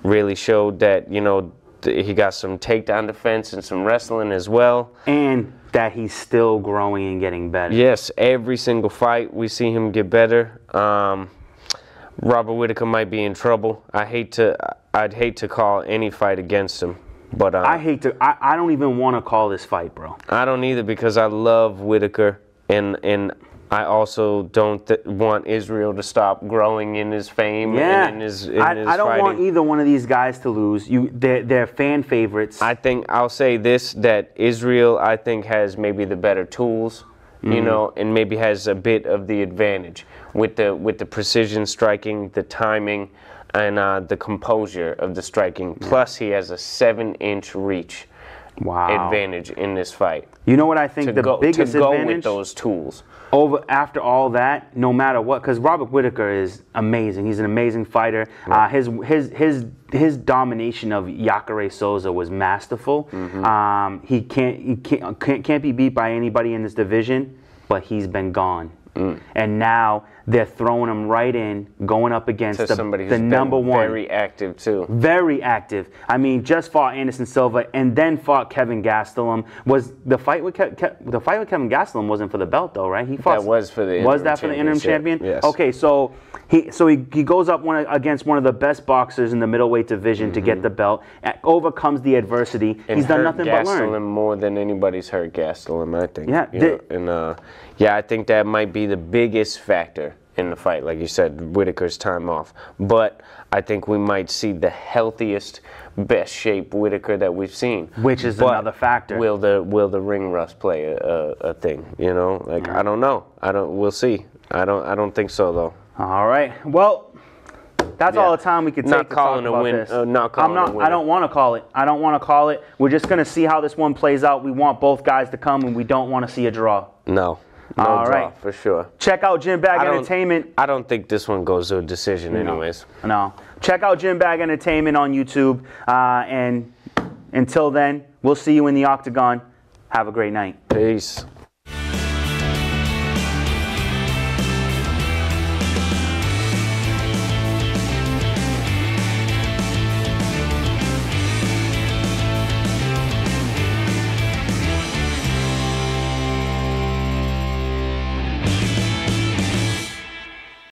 Really showed that, he got some takedown defense and some wrestling as well. And that he's still growing and getting better. Yes, every single fight we see him get better. Robert Whittaker might be in trouble. I'd hate to call any fight against him. But I don't even want to call this fight, bro. I don't either, because I love Whittaker, and I also don't want Israel to stop growing in his fame and in his I don't want either one of these guys to lose. They're fan favorites. I think I'll say this, that Israel, I think, has maybe the better tools, and maybe has a bit of the advantage with the precision striking, the timing, and the composure of the striking. Plus, he has a 7-inch reach. advantage in this fight. You know what I think the biggest advantage with those tools over after all that, no matter what, because Robert Whittaker is amazing. He's an amazing fighter. Right. His domination of Jacare Souza was masterful. He can't be beat by anybody in this division, but he's been gone. And now they're throwing him right in, going up against the number one. Very active too. Very active. I mean, just fought Anderson Silva and then fought Kevin Gastelum. Was the fight with Kevin Gastelum wasn't for the belt though, right? That was for the interim champion? Yes. Okay, so he goes up against one of the best boxers in the middleweight division to get the belt, overcomes the adversity. And he's done nothing but learn. Gastelum more than anybody's hurt Gastelum, I think. Yeah. I think that might be the biggest factor in the fight, like you said, Whittaker's time off. But I think we might see the healthiest, best shape Whittaker that we've seen. Which is another factor. Will the ring rust play a thing? You know, like I don't know. We'll see. I don't think so though. All right. Well, that's all the time we could take to talk about this. I don't want to call it. I don't want to call it. We're just going to see how this one plays out. We want both guys to come, and we don't want to see a draw. No draw, for sure. Check out Gym Bag Entertainment. I don't think this one goes to a decision anyways. No. Check out Gym Bag Entertainment on YouTube. And until then, we'll see you in the octagon. Have a great night. Peace.